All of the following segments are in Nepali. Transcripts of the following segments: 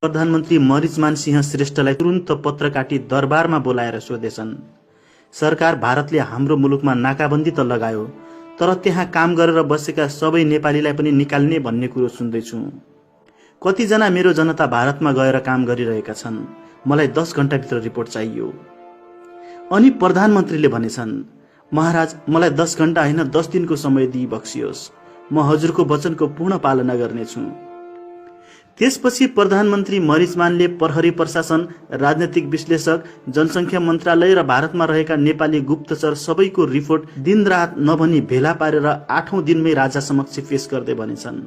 प्रधानमन्त्री मरिचमान सिंह श्रेष्ठलाई तुरुन्त पत्र काटी दरबारमा बोलाएर सोधेछन्, सरकार भारतले हाम्रो मुलुकमा नाकाबन्दी त लगायो, तर त्यहाँ काम गरेर बसेका सबै नेपालीलाई पनि निकाल्ने भन्ने कुरो सुन्दैछु। कतिजना मेरो जनता भारतमा गएर काम गरिरहेका छन्, मलाई 10 घण्टाभित्र रिपोर्ट चाहियो। अनि प्रधानमन्त्रीले भनेछन्, महाराज मलाई 10 घण्टा होइन 10 दिनको समय दिई बक्सियोस्, म हजुरको वचनको पूर्ण पालना गर्नेछु। त्यसपछि प्रधानमन्त्री मरिचमानले प्रहरी प्रशासन, राजनैतिक विश्लेषक, जनसङ्ख्या मन्त्रालय र भारतमा रहेका नेपाली गुप्तचर सबैको रिपोर्ट दिनरात नभनी भेला पारेर 8औं दिनमै राजा समक्ष पेश गर्दै भनेछन्,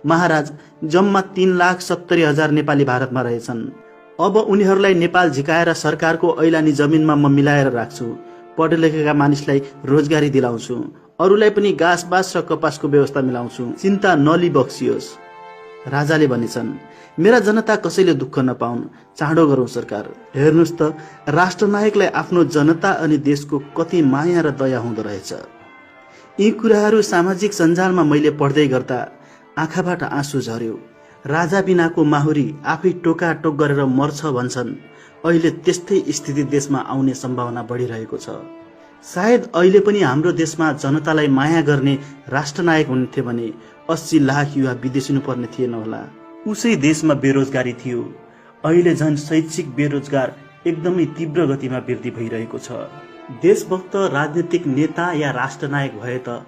महाराज जम्मा 3,70,000 नेपाली भारतमा रहेछन्। अब उनीहरूलाई नेपाल झिकाएर सरकारको ऐलानी जमिनमा म मिलाएर राख्छु। पढे लेखेका मानिसलाई रोजगारी दिलाउँछु, अरूलाई पनि घाँस बाँस र कपासको व्यवस्था मिलाउँछु, चिन्ता नलि बक्सियोस्। राजाले भनेछन्, मेरा जनता कसैले दुःख नपाउन्, चाँडो गरौं सरकार। हेर्नुस् त राष्ट्रनायकलाई आफ्नो जनता अनि देशको कति माया र दया हुँदो रहेछ। यी कुराहरू सामाजिक सञ्जालमा मैले पढ्दै गर्दा आँखाबाट आँसु झर्यो। राजा बिनाको माहुरी आफै टोका टोक गरेर मर्छ भन्छन्। अहिले त्यस्तै स्थिति देशमा आउने सम्भावना बढिरहेको छ। सायद अहिले पनि हाम्रो देशमा जनतालाई माया गर्ने राष्ट्रनायक हुन्थे भने 80 लाख युवा विदेश हुनुपर्ने थिएन होला। उसै देशमा बेरोजगारी थियो। अहिले झन् शैक्षिक बेरोजगार एकदमै तीव्र गतिमा वृद्धि भइरहेको छ। देशभक्त राजनीतिक नेता या राष्ट्रनायक भए त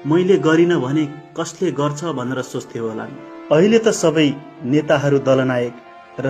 मैले गरिन भने कसले गर्छ भनेर सोच्थे होला। अहिले त सबै नेताहरू दलनायक